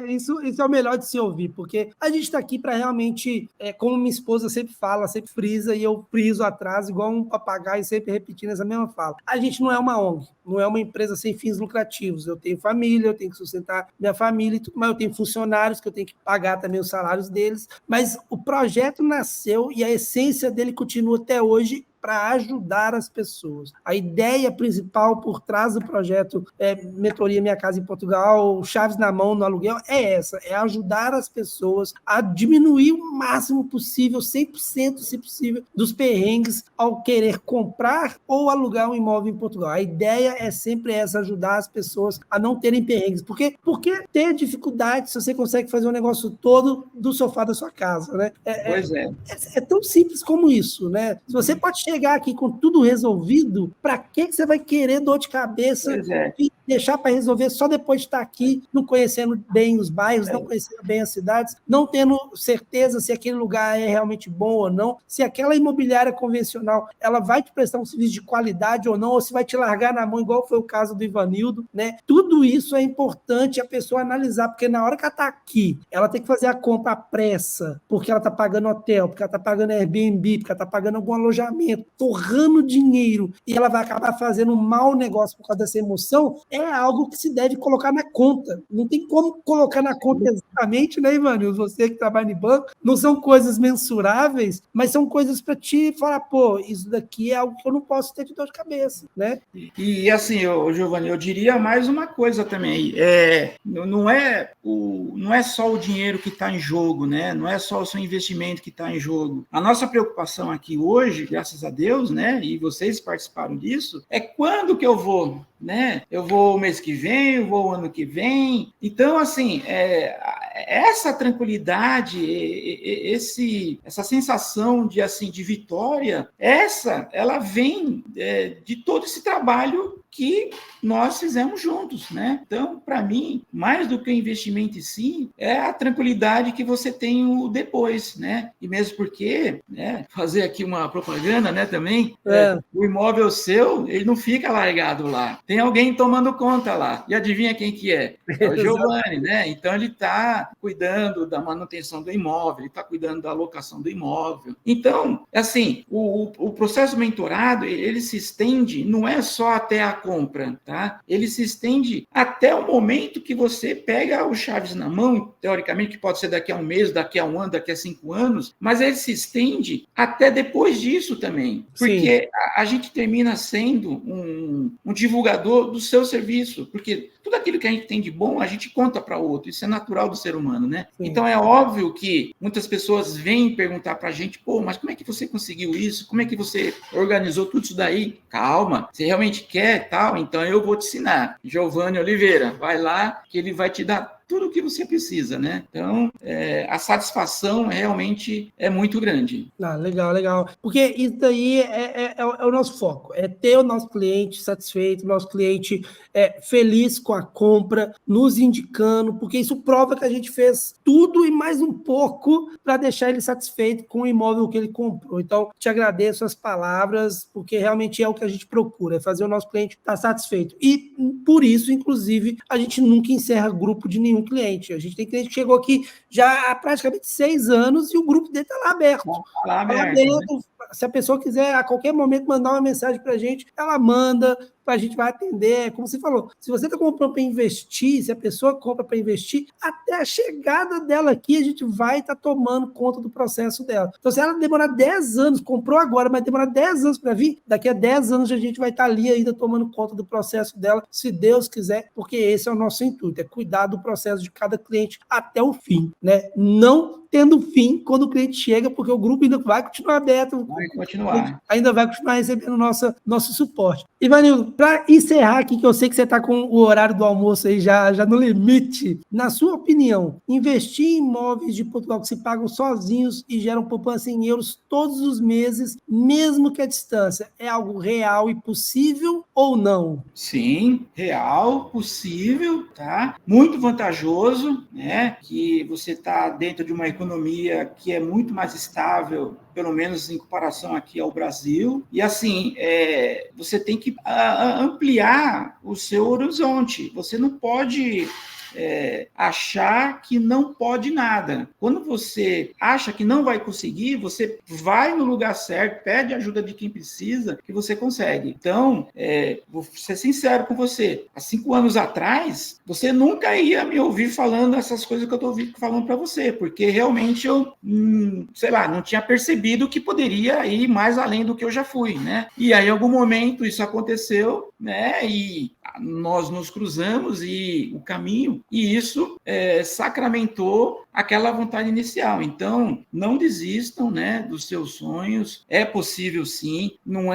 Isso é o melhor de se ouvir, porque a gente está aqui para realmente, como minha esposa sempre fala, sempre frisa, e eu friso atrás, igual um papagaio, sempre repetindo essa mesma fala. A gente não é uma ONG, não é uma empresa sem fins lucrativos. Eu tenho família, eu tenho que sustentar minha família, mas eu tenho funcionários que eu tenho que pagar também os salários deles. Mas o projeto nasceu e a essência dele continua até hoje para ajudar as pessoas. A ideia principal por trás do projeto Mentoria Minha Casa em Portugal, Chaves na Mão no Aluguel, é essa, é ajudar as pessoas a diminuir o máximo possível, 100% se possível, dos perrengues ao querer comprar ou alugar um imóvel em Portugal. A ideia é sempre essa, ajudar as pessoas a não terem perrengues. Por que ter dificuldade se você consegue fazer um negócio todo do sofá da sua casa, né? Pois é. É tão simples como isso, né? Se você pode chegar aqui com tudo resolvido, para que você vai querer dor de cabeça e deixar para resolver só depois de estar aqui, não conhecendo bem os bairros, não conhecendo bem as cidades, não tendo certeza se aquele lugar é realmente bom ou não, se aquela imobiliária convencional ela vai te prestar um serviço de qualidade ou não, ou se vai te largar na mão, igual foi o caso do Ivanildo, né? Tudo isso é importante a pessoa analisar, porque na hora que ela está aqui, ela tem que fazer a compra à pressa, porque ela está pagando hotel, porque ela está pagando Airbnb, porque ela está pagando algum alojamento, torrando dinheiro, e ela vai acabar fazendo um mau negócio por causa dessa emoção, é algo que se deve colocar na conta. Não tem como colocar na conta exatamente, né, Ivanildo? Você que trabalha em banco, não são coisas mensuráveis, mas são coisas para te falar, pô, isso daqui é algo que eu não posso ter de dor de cabeça, né? E assim, Giovanni, eu diria mais uma coisa também. Não é só o dinheiro que está em jogo, né? Não é só o seu investimento que está em jogo. A nossa preocupação aqui hoje, graças a Deus, né? E vocês participaram disso, é quando que eu vou, né? Eu vou o mês que vem, eu vou o ano que vem. Então, assim, essa tranquilidade, essa sensação de vitória, ela vem de todo esse trabalho que nós fizemos juntos, né? Então, para mim, mais do que o investimento em si, é a tranquilidade que você tem o depois, né? E mesmo porque, né, fazer aqui uma propaganda, né, também, o imóvel seu, ele não fica largado lá. Tem alguém tomando conta lá. E adivinha quem que é? É o Giovanni, né? Então, ele está cuidando da manutenção do imóvel, ele está cuidando da alocação do imóvel. Então, assim, o processo mentorado, ele se estende, não é só até a compra, tá? Ele se estende até o momento que você pega o Chaves na mão, teoricamente, que pode ser daqui a um mês, daqui a um ano, daqui a 5 anos, mas ele se estende até depois disso também, porque a gente termina sendo um divulgador do seu serviço, porque tudo aquilo que a gente tem de bom, a gente conta para o outro, isso é natural do ser humano, né? Sim. Então, é óbvio que muitas pessoas vêm perguntar para a gente, pô, mas como é que você conseguiu isso? Como é que você organizou tudo isso daí? Calma, você realmente quer, tal? Então, eu vou te ensinar. Giovanni Oliveira, vai lá que ele vai te dar tudo o que você precisa, né? Então, a satisfação realmente é muito grande. Legal. Porque isso daí é o nosso foco, é ter o nosso cliente satisfeito, o nosso cliente feliz com a compra, nos indicando, porque isso prova que a gente fez tudo e mais um pouco para deixar ele satisfeito com o imóvel que ele comprou. Então, te agradeço as palavras, porque realmente é o que a gente procura, é fazer o nosso cliente estar satisfeito. E, por isso, inclusive, a gente nunca encerra grupo de nenhum cliente. A gente tem cliente que chegou aqui já há praticamente 6 anos e o grupo dele está lá aberto. Está lá aberto, né? Se a pessoa quiser a qualquer momento mandar uma mensagem para a gente, ela manda, a gente vai atender. Como você falou, se você está comprando para investir, se a pessoa compra para investir, até a chegada dela aqui, a gente vai estar tomando conta do processo dela. Então, se ela demorar 10 anos, comprou agora, mas demorar 10 anos para vir, daqui a 10 anos a gente vai estar ali ainda tomando conta do processo dela, se Deus quiser, porque esse é o nosso intuito, é cuidar do processo de cada cliente até o fim, né? Não tendo fim quando o cliente chega, porque o grupo ainda vai continuar aberto, vai continuar. ainda vai continuar recebendo nosso suporte. Ivanildo, para encerrar aqui, que eu sei que você está com o horário do almoço aí já no limite, na sua opinião, investir em imóveis de Portugal que se pagam sozinhos e geram poupança em euros todos os meses, mesmo que a distância, é algo real e possível ou não? Sim, real, possível, tá? Muito vantajoso, né? Que você está dentro de uma economia que é muito mais estável, pelo menos em comparação aqui ao Brasil. E assim, você tem que ampliar o seu horizonte. Você não pode achar que não pode nada. Quando você acha que não vai conseguir, você vai no lugar certo, pede ajuda de quem precisa, que você consegue. Então, vou ser sincero com você, há 5 anos atrás, você nunca ia me ouvir falando essas coisas que eu estou falando para você, porque realmente eu, sei lá, não tinha percebido que poderia ir mais além do que eu já fui, né? E aí, em algum momento, isso aconteceu, né? E nós nos cruzamos e o caminho, e isso sacramentou aquela vontade inicial. Então, não desistam, né, dos seus sonhos. É possível, sim. Não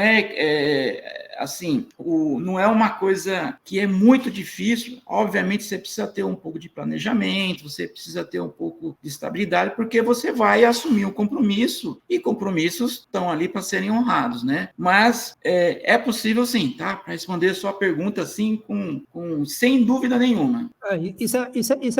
assim, não é uma coisa que é muito difícil. Obviamente, você precisa ter um pouco de planejamento, você precisa ter um pouco de estabilidade, porque você vai assumir um compromisso, e compromissos estão ali para serem honrados, né? Mas é possível, sim, tá? Para responder a sua pergunta, assim, sem dúvida nenhuma. Isso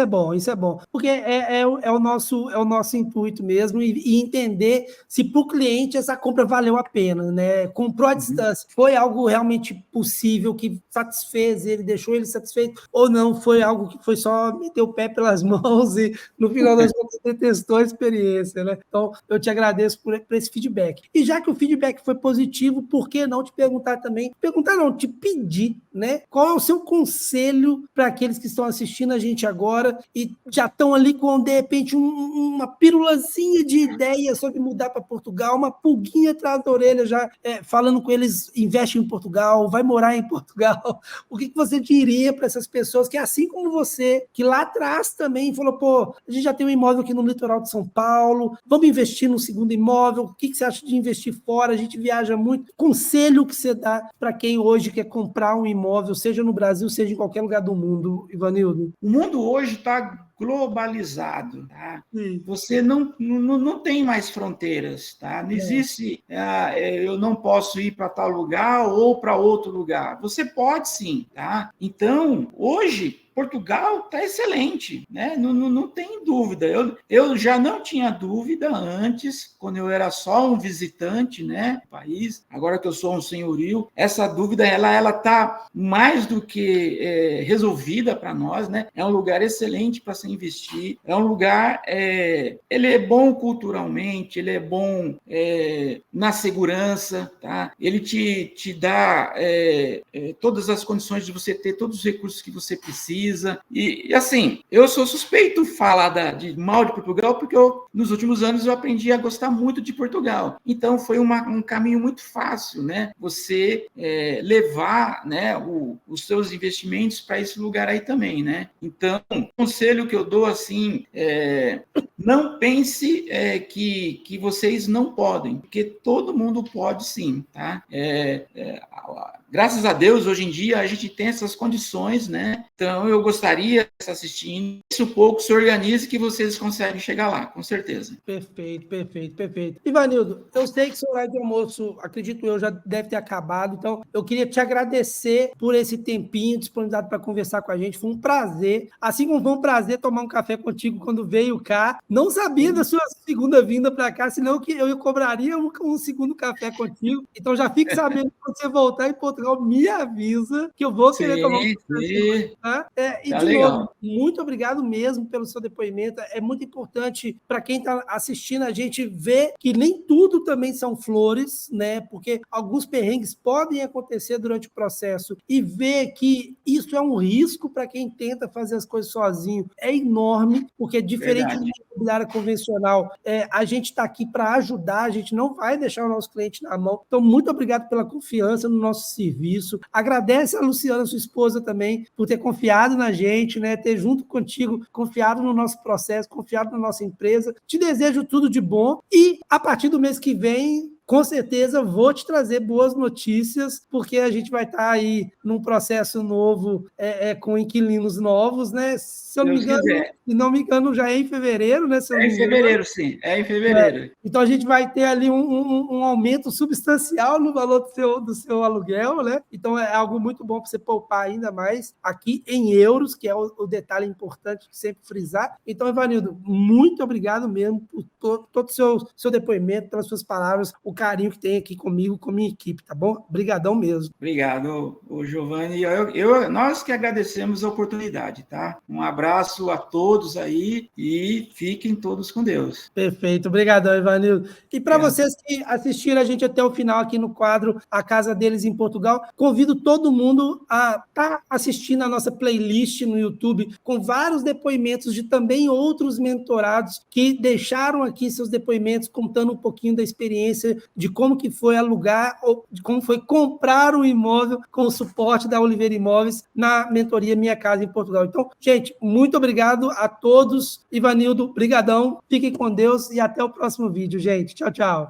é bom, isso é bom. Porque é o nosso intuito mesmo, e entender se para o cliente essa compra valeu a pena, né? Comprou à distância, foi algo realmente possível, que satisfez ele, deixou ele satisfeito, ou não, foi algo que foi só meter o pé pelas mãos e no final das contas você testou a experiência, né? Então, eu te agradeço por esse feedback. E já que o feedback foi positivo, por que não te perguntar também? Perguntar não, te pedir, né? Qual é o seu conselho para aqueles que estão assistindo a gente agora e já estão ali com, de repente, uma pílulazinha de ideia sobre mudar para Portugal, uma pulguinha atrás da orelha já falando com eles, investe em Portugal, vai morar em Portugal. O que você diria para essas pessoas que, assim como você, que lá atrás também falou, pô, a gente já tem um imóvel aqui no litoral de São Paulo, vamos investir no segundo imóvel, o que você acha de investir fora? A gente viaja muito. Conselho que você dá para quem hoje quer comprar um imóvel, seja no Brasil, seja em qualquer lugar do mundo, Ivanildo? O mundo hoje está globalizado, tá? Você não tem mais fronteiras, tá? Não existe, eu não posso ir para tal lugar ou para outro lugar. Você pode sim, tá? Então, hoje, Portugal está excelente, né? Não tem dúvida. Eu já não tinha dúvida antes, quando eu era só um visitante, né, do país. Agora que eu sou um senhorio, essa dúvida ela está mais do que resolvida para nós, né? É um lugar excelente para se investir. É um lugar, ele é bom culturalmente, ele é bom na segurança, tá? Ele te dá todas as condições de você ter todos os recursos que você precisa. E assim, eu sou suspeito falar de mal de Portugal, porque nos últimos anos eu aprendi a gostar muito de Portugal. Então foi um caminho muito fácil, né? Você levar, né, os seus investimentos para esse lugar aí também, né? Então, o conselho que eu dou assim não pense que vocês não podem, porque todo mundo pode sim, tá? Graças a Deus, hoje em dia, a gente tem essas condições, né? Então, eu gostaria de estar assistindo. Isso pouco se organize que vocês conseguem chegar lá, com certeza. Perfeito. Ivanildo, eu sei que seu horário de almoço, acredito eu, já deve ter acabado, então eu queria te agradecer por esse tempinho disponibilizado para conversar com a gente. Foi um prazer, assim como foi um prazer tomar um café contigo quando veio cá, Não sabia da sua segunda vinda para cá, senão que eu cobraria um segundo café contigo. Então já fique sabendo, quando você voltar em Portugal, me avisa que eu vou querer tomar um Sim, café com você, sim. tá? E Tá de novo, legal. muito obrigado mesmo pelo seu depoimento. É muito importante para quem está assistindo a gente ver que nem tudo também são flores, né? Porque alguns perrengues podem acontecer durante o processo e ver que isso é um risco para quem tenta fazer as coisas sozinho. É enorme, porque diferente de Verdade. uma imobiliária convencional, a gente está aqui para ajudar, a gente não vai deixar o nosso cliente na mão. Então, muito obrigado pela confiança no nosso serviço. Agradece a Luciana, sua esposa, também, por ter confiado na gente, né? Ter junto contigo, confiado no nosso processo, confiado na nossa empresa. Te desejo tudo de bom e a partir do mês que vem, com certeza vou te trazer boas notícias, porque a gente vai estar aí num processo novo, com inquilinos novos, né? Se eu não me Deus engano, quiser. se não me engano, já é em fevereiro, né? Se eu não É em me engano. fevereiro, sim. É em fevereiro. Então a gente vai ter ali um aumento substancial no valor do seu aluguel, né? Então é algo muito bom para você poupar ainda mais aqui em euros, que é o detalhe importante de sempre frisar. Então, Evanildo, muito obrigado mesmo por todo o seu depoimento, pelas suas palavras, o carinho que tem aqui comigo, com a minha equipe, tá bom? Obrigadão mesmo. Obrigado, Giovanni. Nós que agradecemos a oportunidade, tá? Um abraço a todos aí e fiquem todos com Deus. Perfeito, obrigadão, Ivanildo. E para Obrigado. vocês que assistiram a gente até o final aqui no quadro A Casa Deles em Portugal, convido todo mundo a estar assistindo a nossa playlist no YouTube, com vários depoimentos de também outros mentorados que deixaram aqui seus depoimentos, contando um pouquinho da experiência de como que foi alugar ou de como foi comprar um imóvel com o suporte da Oliveira Imóveis na mentoria Minha Casa em Portugal. Então, gente, muito obrigado a todos. Ivanildo, brigadão. Fiquem com Deus e até o próximo vídeo, gente. Tchau, tchau.